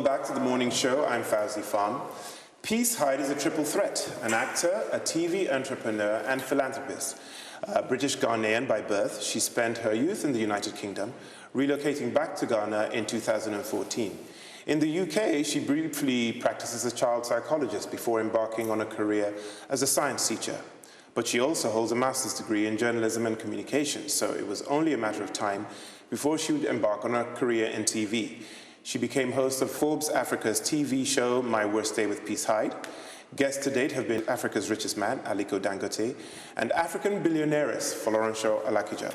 back to the morning show. I'm Fauzi Fahm. Peace Hyde is a triple threat, an actor, a TV entrepreneur, and philanthropist. British Ghanaian by birth, she spent her youth in the United Kingdom, relocating back to Ghana in 2014. In the UK, she briefly practiced as a child psychologist before embarking on a career as a science teacher. But she also holds a master's degree in journalism and communications, so it was only a matter of time before she would embark on a career in TV. She became host of Forbes Africa's TV show, My Worst Day with Peace Hyde. Guests to date have been Africa's richest man, Aliko Dangote, and African billionaires, Florencio Alakija.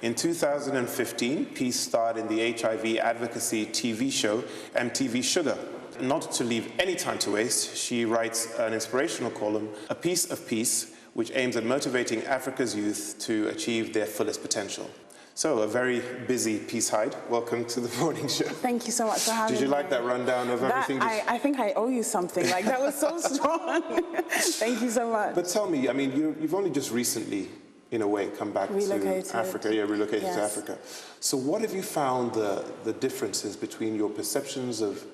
In 2015, Peace starred in the HIV advocacy TV show, MTV Sugar. Not to leave any time to waste, she writes an inspirational column, A Piece of Peace, which aims at motivating Africa's youth to achieve their fullest potential. So, a very busy Peace Hyde. Welcome to the morning show. Thank you so much for having me. Did you like that rundown of everything? I think I owe you something. Like, that was so strong. Thank you so much. But tell me, I mean, you've only just recently, in a way, come back to Africa. Yeah, relocated to Africa. So what have you found the differences between your perceptions of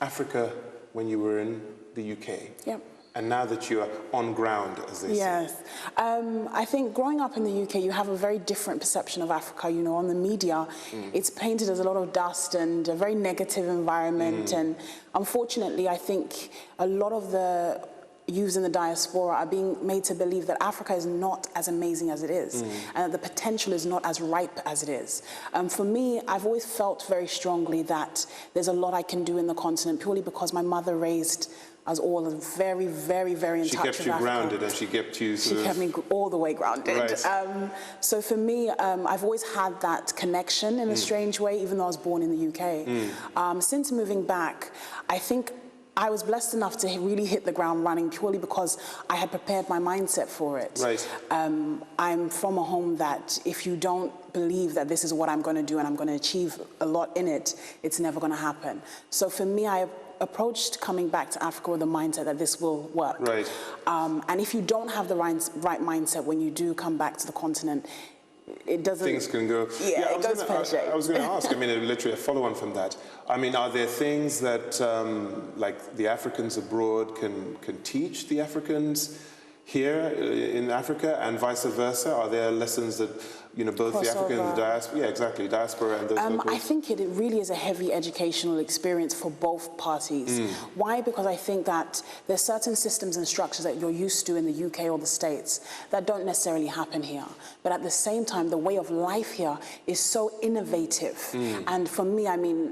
Africa when you were in the UK? Yep. And now that you are on ground, as they say. Yes. I think growing up in the UK, you have a very different perception of Africa. You know, on the media, it's painted as a lot of dust and a very negative environment. And unfortunately, I think a lot of the youths in the diaspora are being made to believe that Africa is not as amazing as it is, and that the potential is not as ripe as it is. For me, I've always felt very strongly that there's a lot I can do in the continent, purely because my mother raised us all very, very, very in touch with Africa. She kept you grounded, and she kept you She kept me all the way grounded. Right. So for me, I've always had that connection in a strange way, even though I was born in the UK. Since moving back, I think I was blessed enough to really hit the ground running purely because I had prepared my mindset for it. Right. I'm from a home that if you don't believe that this is what I'm going to do and I'm going to achieve a lot in it, it's never going to happen. So for me, I approached coming back to Africa with the mindset that this will work. Right. And if you don't have the right mindset when you do come back to the continent, it doesn't... Things can go... Yeah, it goes pear-shaped. I was going to ask, I mean, literally a follow-on from that. I mean, are there things that, like, the Africans abroad can teach the Africans here in Africa and vice versa? Are there lessons that, you know, both the African and the diaspora, diaspora and those locals? I think it really is a heavy educational experience for both parties. Why? Because I think that there's certain systems and structures that you're used to in the UK or the States that don't necessarily happen here. But at the same time, the way of life here is so innovative. And for me, I mean,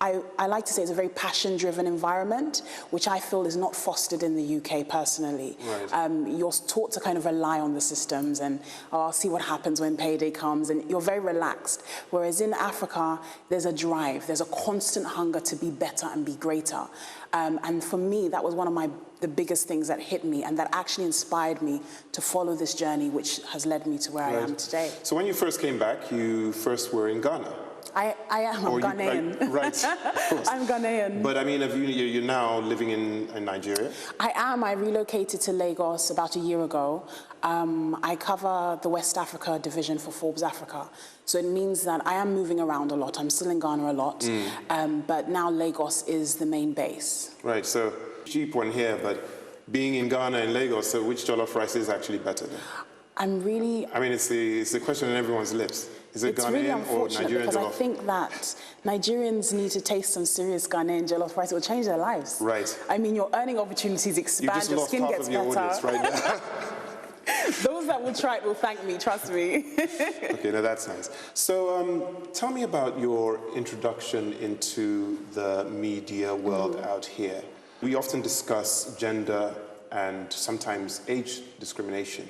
I like to say it's a very passion-driven environment, which I feel is not fostered in the UK personally. Right. You're taught to kind of rely on the systems and, oh, I'll see what happens when payday comes, and you're very relaxed. Whereas in Africa, there's a drive, there's a constant hunger to be better and be greater. And for me, that was one of the biggest things that hit me and that actually inspired me to follow this journey, which has led me to where I am today. So when you first came back, you first were in Ghana. I am. I'm Ghanaian. Right, of course. I'm Ghanaian. But I mean, you're now living in Nigeria? I am. I relocated to Lagos about a year ago. I cover the West Africa division for Forbes Africa. So it means that I am moving around a lot. I'm still in Ghana a lot. But now Lagos is the main base. Right, so cheap one here, but being in Ghana and Lagos, so which jollof rice is actually better then? I mean, it's the question on everyone's lips. Is it Ghanaian really unfortunate or Nigerian because jollof? I think that Nigerians need to taste some serious Ghanaian jollof rice. It will change their lives. Right. I mean, your earning opportunities expand, your skin gets better. You just lost half of your audience right now. Those that will try it will thank me, trust me. Okay, now that's nice. So tell me about your introduction into the media world out here. We often discuss gender and sometimes age discrimination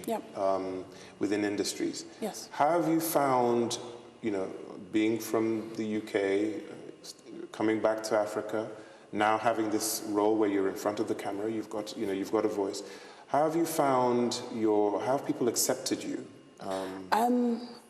within industries. Yes. How have you found, you know, being from the UK, coming back to Africa, now having this role where you're in front of the camera, you've got a voice. How have you found how have people accepted you?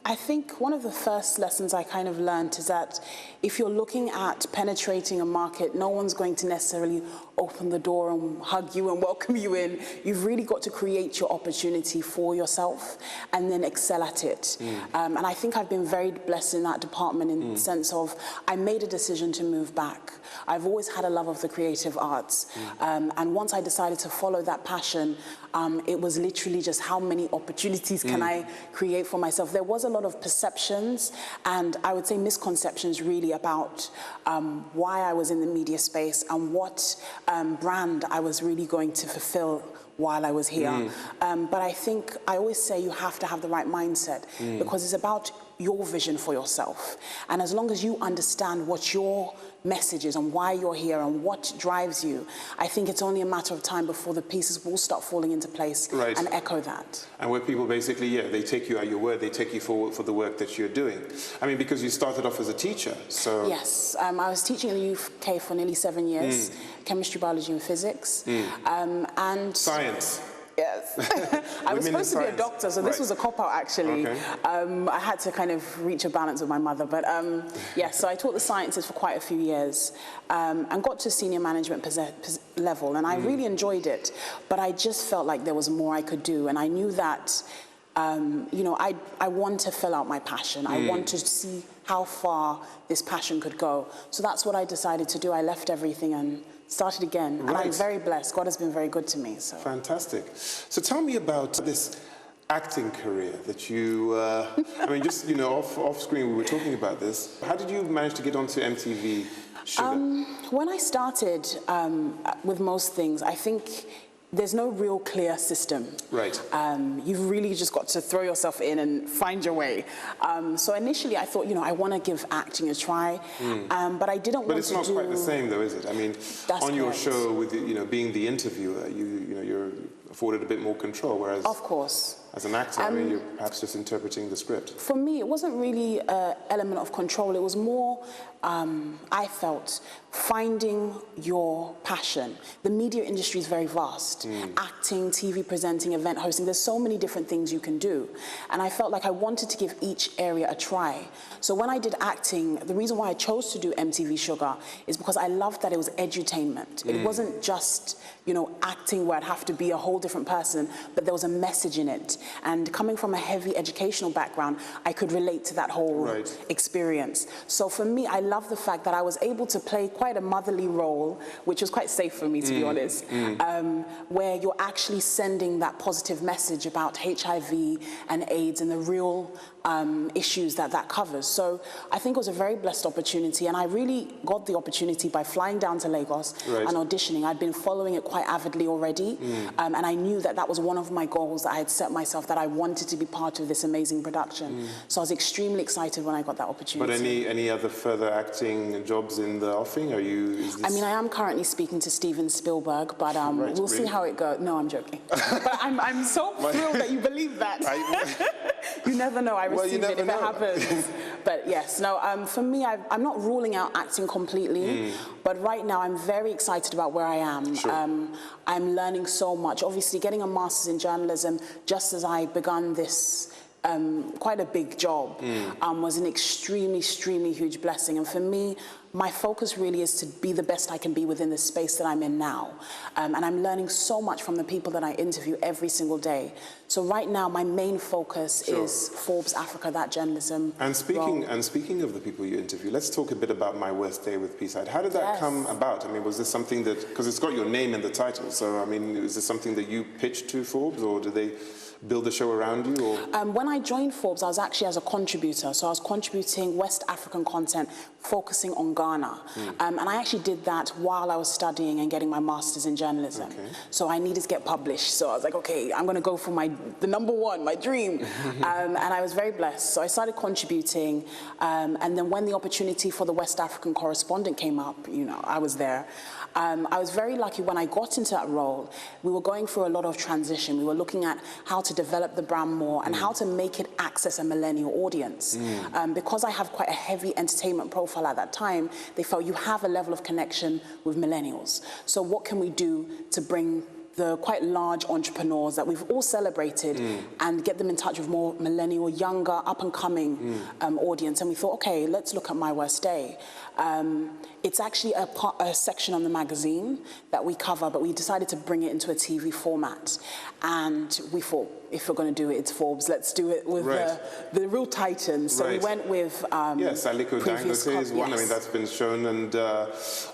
I think one of the first lessons I kind of learned is that if you're looking at penetrating a market, no one's going to necessarily open the door and hug you and welcome you in. You've really got to create your opportunity for yourself and then excel at it. And I think I've been very blessed in that department in the sense of I made a decision to move back. I've always had a love of the creative arts. And once I decided to follow that passion, it was literally just how many opportunities can I create for myself. There was a lot of perceptions and I would say misconceptions really about why I was in the media space and what brand I was really going to fulfill while I was here. But I think I always say you have to have the right mindset because it's about your vision for yourself. And as long as you understand what your message is and why you're here and what drives you, I think it's only a matter of time before the pieces will start falling into place and echo that. And where people basically, they take you at your word, they take you for the work that you're doing. I mean, because you started off as a teacher, so... Yes, I was teaching in the UK for nearly 7 years, chemistry, biology and physics. And science. Yes. I was supposed to be a doctor, so this was a cop-out, actually. I had to kind of reach a balance with my mother. But yes, so I taught the sciences for quite a few years and got to senior management level, and I really enjoyed it. But I just felt like there was more I could do, and I knew that, you know, I want to fill out my passion. I want to see how far this passion could go. So that's what I decided to do. I left everything and started again, and I'm very blessed. God has been very good to me. So. Fantastic. So tell me about this acting career that you, I mean, just, you know, off screen we were talking about this. How did you manage to get onto MTV Sugar? When I started with most things, I think there's no real clear system. You've really just got to throw yourself in and find your way. So initially I thought, you know, I want to give acting a try, but I didn't want to do... But it's not quite the same though, is it? I mean, on your show, with you know, being the interviewer, you know, you're afforded a bit more control, whereas... Of course. As an actor, I mean, you're perhaps just interpreting the script. For me, it wasn't really an element of control. It was more, I felt, finding your passion. The media industry is very vast. Acting, TV presenting, event hosting, there's so many different things you can do. And I felt like I wanted to give each area a try. So when I did acting, the reason why I chose to do MTV Sugar is because I loved that it was edutainment. It wasn't just, you know, acting where I'd have to be a whole different person, but there was a message in it. And coming from a heavy educational background, I could relate to that whole experience. So for me, I love the fact that I was able to play quite a motherly role, which was quite safe for me, to be honest, where you're actually sending that positive message about HIV and AIDS and the real issues that covers. So I think it was a very blessed opportunity, and I really got the opportunity by flying down to Lagos and auditioning. I'd been following it quite avidly already, and I knew that that was one of my goals that I had set myself, that I wanted to be part of this amazing production. So I was extremely excited when I got that opportunity. But any other further acting jobs in the offing? Are you? I mean, I am currently speaking to Steven Spielberg, but we'll see how it goes. No, I'm joking. But I'm so thrilled that you believe that. You never know. I receive it if it happens. But yes, no, for me, I'm not ruling out acting completely, but right now I'm very excited about where I am. I'm learning so much. Obviously, getting a master's in journalism, just as I begun this quite a big job, was an extremely huge blessing. And for me, my focus really is to be the best I can be within the space that I'm in now. And I'm learning so much from the people that I interview every single day. So right now, my main focus is Forbes Africa, that journalism. And speaking of the people you interview, let's talk a bit about My Worst Day with P-Side. How did that come about? I mean, was this something that, because it's got your name in the title, so I mean, is this something that you pitched to Forbes, or did they build the show around you? Or? When I joined Forbes, I was actually as a contributor. So I was contributing West African content, focusing on Ghana. And I actually did that while I was studying and getting my master's in journalism. So I needed to get published. So I was like, okay, I'm going to go for the number one, my dream. And I was very blessed. So I started contributing. And then when the opportunity for the West African correspondent came up, you know, I was there. I was very lucky when I got into that role. We were going through a lot of transition. We were looking at how to develop the brand more and how to make it access a millennial audience. Because I have quite a heavy entertainment profile at that time, they felt you have a level of connection with millennials. So what can we do to bring the quite large entrepreneurs that we've all celebrated and get them in touch with more millennial, younger, up-and-coming audience. And we thought, okay, let's look at My Worst Day. It's actually a section on the magazine that we cover, but we decided to bring it into a TV format. And we thought, if we're going to do it, it's Forbes. Let's do it with the real titans. So we went with yes, Aliko Dangote is one. I mean, that's been shown, and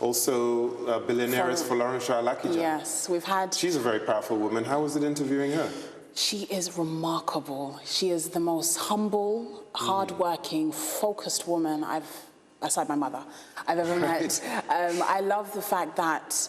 also billionaire is Florence Alakija. Yes, we've had. She's a very powerful woman. How was it interviewing her? She is remarkable. She is the most humble, hardworking, focused woman aside my mother, I've ever met. I love the fact that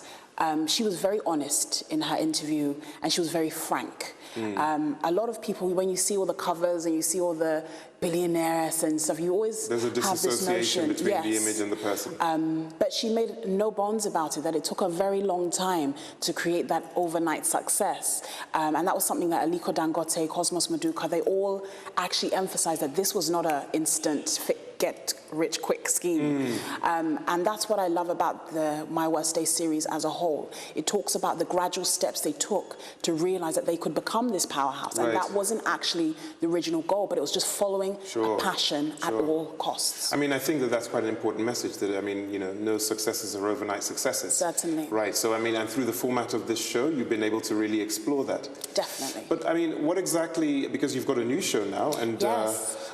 she was very honest in her interview, and she was very frank. A lot of people, when you see all the covers and you see all the billionaires and stuff, you always There's a disassociation between the image and the person. But she made no bonds about it, that it took a very long time to create that overnight success. And that was something that Aliko Dangote, Cosmos Maduka, they all actually emphasized, that this was not an instant get-rich-quick scheme. And that's what I love about the My Worst Day series as a whole. It talks about the gradual steps they took to realize that they could become this powerhouse. And that wasn't actually the original goal, but it was just following a passion at all costs. I mean, I think that that's quite an important message, that, I mean, you know, no successes are overnight successes. Certainly. Right, so, I mean, and through the format of this show, you've been able to really explore that. Definitely. But, I mean, what exactly, because you've got a new show now, and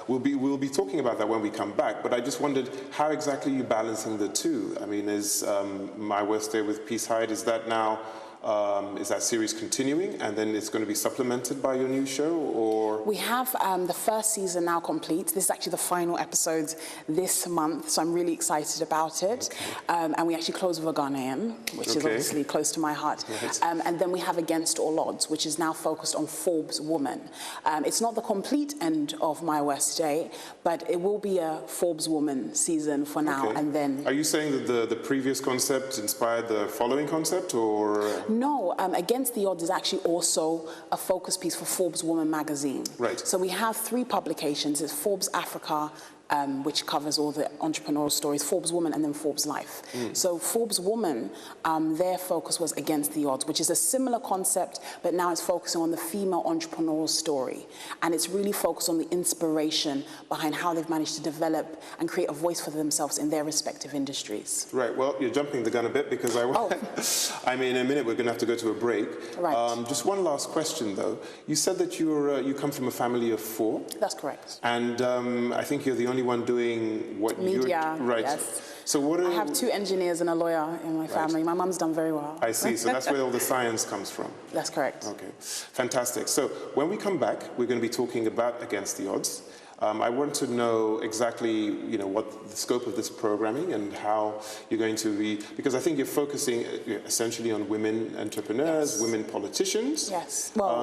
we'll be talking about that when we come back, but I just wondered, how exactly are you balancing the two? I mean, is My Worst Day with Peace Hyde, is that now, is that series continuing, and then it's going to be supplemented by your new show, or? We have the first season now complete. This is actually the final episode this month, so I'm really excited about it. And we actually close with a Ghanaian, which is obviously close to my heart. And then we have Against All Odds, which is now focused on Forbes Woman. It's not the complete end of My Worst Day, but it will be a Forbes Woman season for now, and then... Are you saying that the previous concept inspired the following concept, or...? No, Against the Odds is actually also a focus piece for Forbes Woman magazine. Right. So we have 3 publications. It's Forbes Africa, which covers all the entrepreneurial stories, Forbes Woman, and then Forbes Life. So Forbes Woman, their focus was Against the Odds, which is a similar concept, but now it's focusing on the female entrepreneurial story. And it's really focused on the inspiration behind how they've managed to develop and create a voice for themselves in their respective industries. Right, well, you're jumping the gun a bit, because I mean, in a minute we're going to have to go to a break. Right. Just one last question, though. You said that you come from a family of 4. That's correct. And I think you're the only one doing what media, you're... Right. Yes. So what I have 2 engineers and a lawyer in my family. My mum's done very well. I see. So that's where all the science comes from. That's correct. Okay. Fantastic. So when we come back, we're going to be talking about Against the Odds. I want to know exactly, you know, what the scope of this programming and how you're going to be, because I think you're focusing essentially on women entrepreneurs, women politicians. Yes. Well,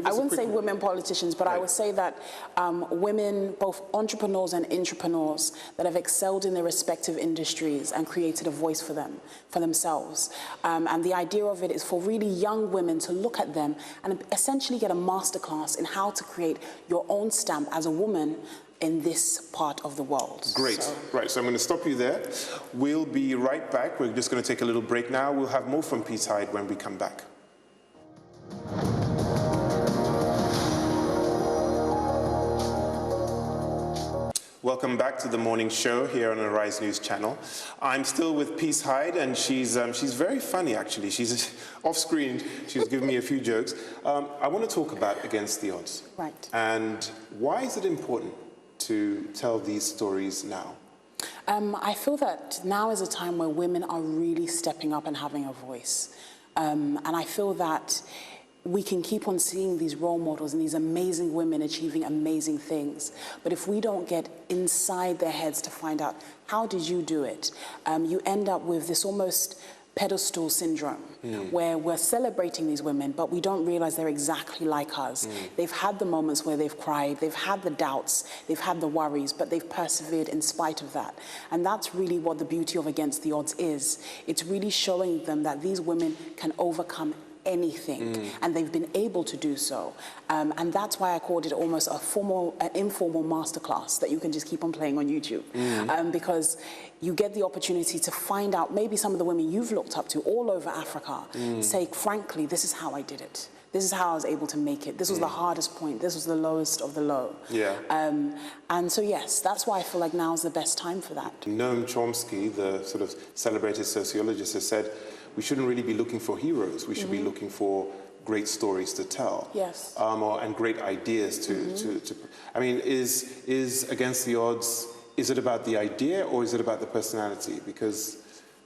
I wouldn't say women politicians, but I would say that women, both entrepreneurs and intrapreneurs, that have excelled in their respective industries and created a voice for them, for themselves. And the idea of it is for really young women to look at them and essentially get a masterclass in how to create your own stamp as a woman in this part of the world. Great. Right, so I'm going to stop you there. We'll be right back. We're just going to take a little break now. We'll have more from Peace Hyde when we come back. Welcome back to the morning show here on the Rise News channel. I'm still with Peace Hyde, and she's very funny, actually. She's off screen. She's given me a few jokes. I want to talk about Against the Odds. Right. And why is it important to tell these stories now? I feel that now is a time where women are really stepping up and having a voice. And I feel that we can keep on seeing these role models and these amazing women achieving amazing things. But if we don't get inside their heads to find out, how did you do it? You end up with this almost pedestal syndrome, where we're celebrating these women, but we don't realize they're exactly like us. They've had the moments where they've cried, they've had the doubts, they've had the worries, but they've persevered in spite of that. And that's really what the beauty of Against the Odds is. It's really showing them that these women can overcome anything, and they've been able to do so. And that's why I called it almost an informal masterclass that you can just keep on playing on YouTube. Because you get the opportunity to find out maybe some of the women you've looked up to all over Africa, say, frankly, this is how I did it. This is how I was able to make it. This was the hardest point. This was the lowest of the low. Yeah. And so, yes, that's why I feel like now is the best time for that. Noam Chomsky, the sort of celebrated sociologist, has said, we shouldn't really be looking for heroes. We should be looking for great stories to tell. Yes. And great ideas to I mean, is Against the Odds, is it about the idea or is it about the personality? Because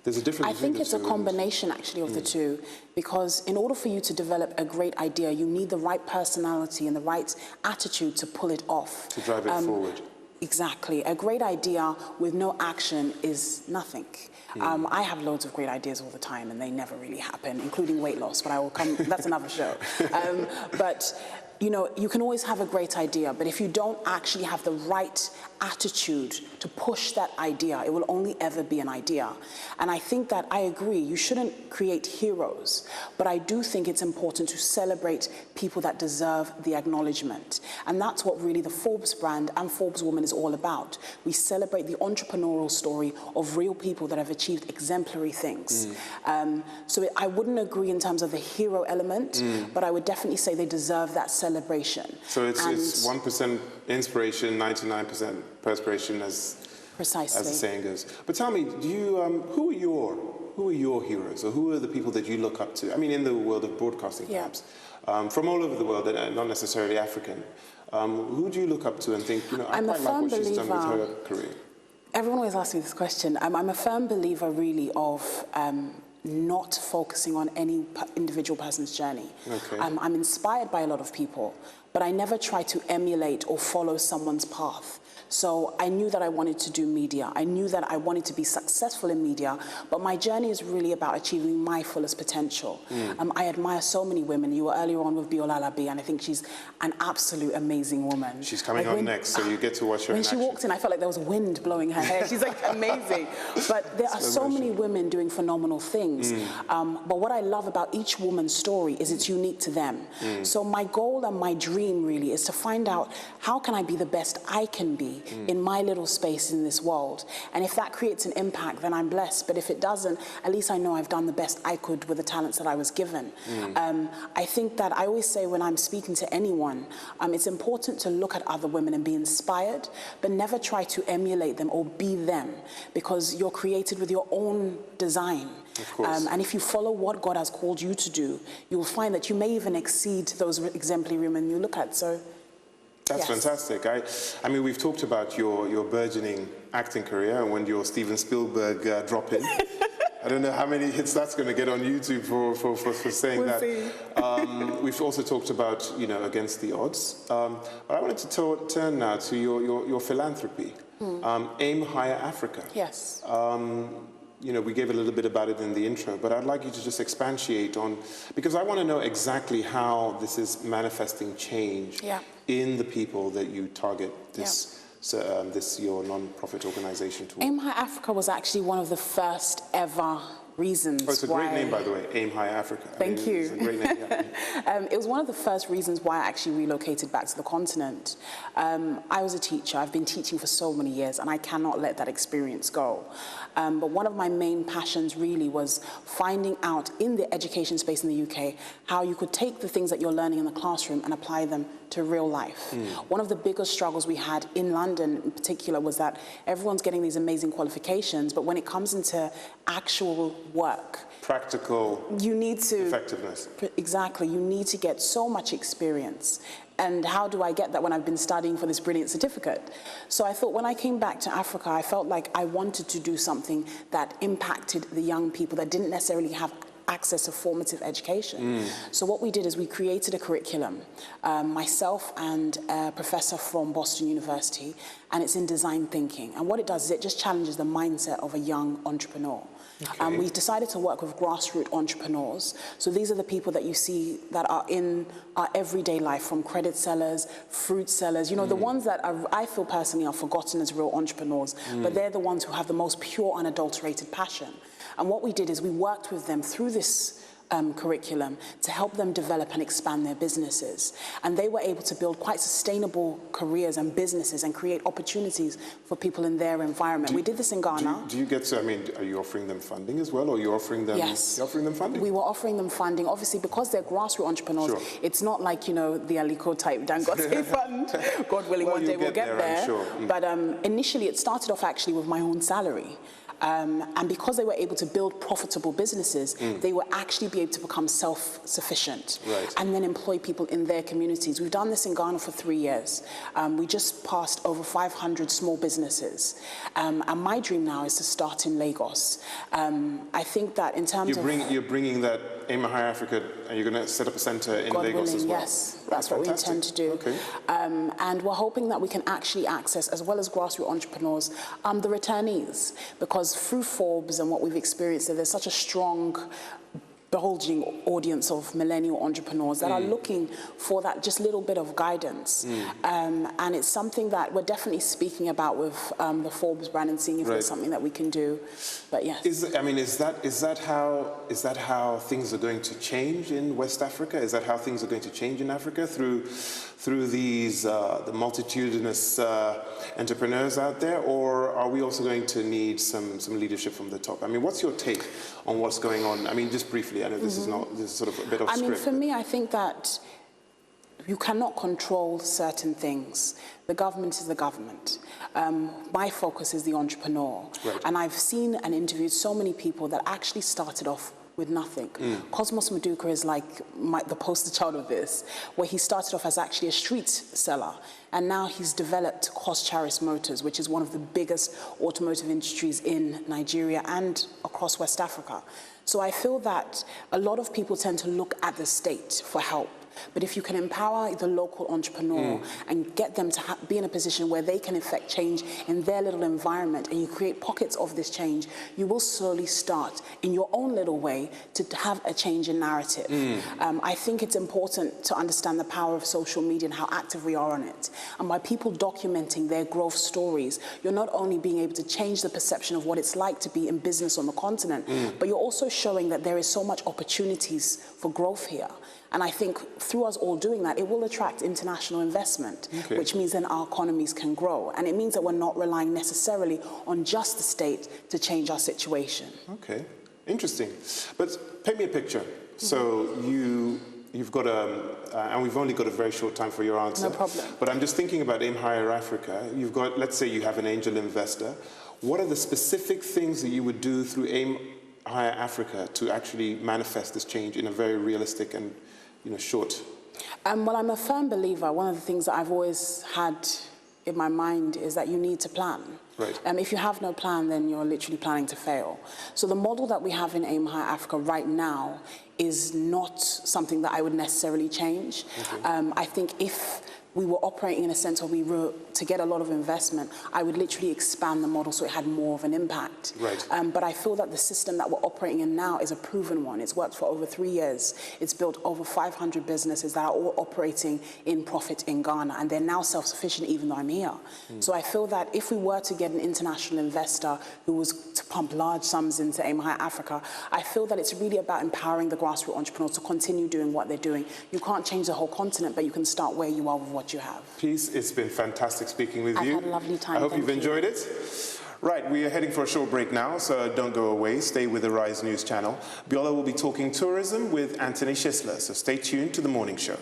there's a difference. I think it's a combination, actually, of the two, because in order for you to develop a great idea, you need the right personality and the right attitude to pull it off. To drive it forward. Exactly. A great idea with no action is nothing. I have loads of great ideas all the time, and they never really happen, including weight loss, but I will come, that's another show. But you know, you can always have a great idea, but if you don't actually have the right attitude to push that idea, it will only ever be an idea. And I think that I agree, you shouldn't create heroes, but I do think it's important to celebrate people that deserve the acknowledgement. And that's what really the Forbes brand and Forbes Woman is all about. We celebrate the entrepreneurial story of real people that have achieved exemplary things. So I wouldn't agree in terms of the hero element, but I would definitely say they deserve that celebration. So it's 1% inspiration, 99% perspiration, as precisely, as the saying goes. But tell me, do you, who are your heroes, or who are the people that you look up to? I mean, in the world of broadcasting, perhaps, from all over the world, and not necessarily African. Who do you look up to and think, you know, I quite like what she's done with her career? Everyone always asks me this question. I'm a firm believer, really, of not focusing on any individual person's journey. Okay. I'm inspired by a lot of people, but I never try to emulate or follow someone's path. So I knew that I wanted to do media. I knew that I wanted to be successful in media, but my journey is really about achieving my fullest potential. I admire so many women. You were earlier on with Biola Labi, and I think she's an absolute amazing woman. She's coming on next, so you get to watch her in action. When she walked in, I felt like there was wind blowing her hair. She's like amazing. But there are so many women doing phenomenal things. But what I love about each woman's story is it's unique to them. So my goal and my dream really is to find out how can I be the best I can be in my little space in this world. And if that creates an impact, then I'm blessed. But if it doesn't, at least I know I've done the best I could with the talents that I was given. I think that I always say when I'm speaking to anyone, it's important to look at other women and be inspired, but never try to emulate them or be them, because you're created with your own design. Of course. And if you follow what God has called you to do, you will find that you may even exceed those exemplary women you look at. So. That's fantastic. I mean, we've talked about your burgeoning acting career and when your Steven Spielberg drop in. I don't know how many hits that's going to get on YouTube for saying that. See. We've also talked about, you know, Against the Odds. But I wanted to turn now to your philanthropy. Aim Higher Africa. Yes. You know, we gave a little bit about it in the intro, but I'd like you to just expatiate on, because I want to know exactly how this is manifesting change in the people that you target this, this your non-profit organization towards. Aim High Africa was actually one of the first ever reasons why... Oh, it's a great name, by the way, Aim High Africa. Thank you. It's a great name, it was one of the first reasons why I actually relocated back to the continent. I was a teacher. I've been teaching for so many years, and I cannot let that experience go. But one of my main passions really was finding out in the education space in the UK how you could take the things that you're learning in the classroom and apply them to real life. One of the biggest struggles we had in London in particular was that everyone's getting these amazing qualifications, but when it comes into actual work, practical you need to effectiveness. Exactly, you need to get so much experience. And how do I get that when I've been studying for this brilliant certificate? So I thought when I came back to Africa, I felt like I wanted to do something that impacted the young people that didn't necessarily have access to formative education. So what we did is we created a curriculum, myself and a professor from Boston University, and it's in design thinking. And what it does is it just challenges the mindset of a young entrepreneur. Okay. We decided to work with grassroots entrepreneurs. So these are the people that you see that are in our everyday life, from credit sellers, fruit sellers, you know, the ones that are, I feel personally are forgotten as real entrepreneurs, but they're the ones who have the most pure, unadulterated passion. And what we did is we worked with them through this curriculum to help them develop and expand their businesses. And they were able to build quite sustainable careers and businesses and create opportunities for people in their environment. We did this in Ghana. Do you get to, I mean, are you offering them funding as well, or are you offering them? Yes. You're offering them funding? We were offering them funding. Obviously, because they're grassroots entrepreneurs, sure. It's not like, you know, the Aliko type Dangote fund. God willing, well, one day we'll get there. I'm sure. But initially, it started off actually with my own salary. And because they were able to build profitable businesses, they will actually be able to become self-sufficient and then employ people in their communities. We've done this in Ghana for 3 years. We just passed over 500 small businesses. And my dream now is to start in Lagos. I think that in terms You're bringing that Aim High Africa, and you're going to set up a centre in God Lagos willing, as well? Yes, that's what we intend to do. Okay. And we're hoping that we can actually access, as well as grassroots entrepreneurs, the returnees, because through Forbes and what we've experienced, there's such a strong bulging audience of millennial entrepreneurs that are looking for that just little bit of guidance. And it's something that we're definitely speaking about with the Forbes brand and seeing if there's something that we can do. But yes. Is that how things are going to change in West Africa? Is that how things are going to change in Africa through these the multitudinous entrepreneurs out there, or are we also going to need some leadership from the top? I mean, what's your take on what's going on? I mean, just briefly. I know this is sort of a bit of script. I mean, for me, I think that you cannot control certain things. The government is the government. My focus is the entrepreneur. And I've seen and interviewed so many people that actually started off with nothing. Cosmos Maduka is like the poster child of this, where he started off as actually a street seller, and now he's developed Charis Motors, which is one of the biggest automotive industries in Nigeria and across West Africa. So I feel that a lot of people tend to look at the state for help. But if you can empower the local entrepreneur and get them to be in a position where they can effect change in their little environment, and you create pockets of this change, you will slowly start in your own little way to have a change in narrative. I think it's important to understand the power of social media and how active we are on it. And by people documenting their growth stories, you're not only being able to change the perception of what it's like to be in business on the continent, but you're also showing that there is so much opportunities for growth here. And I think through us all doing that, it will attract international investment, which means then our economies can grow. And it means that we're not relying necessarily on just the state to change our situation. Okay, interesting. But paint me a picture. So you've got and we've only got a very short time for your answer. No problem. But I'm just thinking about Aim Higher Africa. You've got, let's say you have an angel investor. What are the specific things that you would do through Aim Higher Africa to actually manifest this change in a very realistic and short? Well, I'm a firm believer. One of the things that I've always had in my mind is that you need to plan. If you have no plan, then you're literally planning to fail. So the model that we have in Aim High Africa right now is not something that I would necessarily change. I think if we were operating in a sense where we were to get a lot of investment, I would literally expand the model so it had more of an impact. But I feel that the system that we're operating in now is a proven one. It's worked for over 3 years. It's built over 500 businesses that are all operating in profit in Ghana, and they're now self-sufficient even though I'm here. So I feel that if we were to get an international investor who was to pump large sums into Aim High Africa, I feel that it's really about empowering the grassroots entrepreneurs to continue doing what they're doing. You can't change the whole continent, but you can start where you are with what you have. Peace, it's been fantastic speaking with you. I've had a lovely time. I hope you've enjoyed it. Right, we are heading for a short break now, so don't go away. Stay with the Rise News channel. Biola will be talking tourism with Anthony Schisler, so stay tuned to The Morning Show.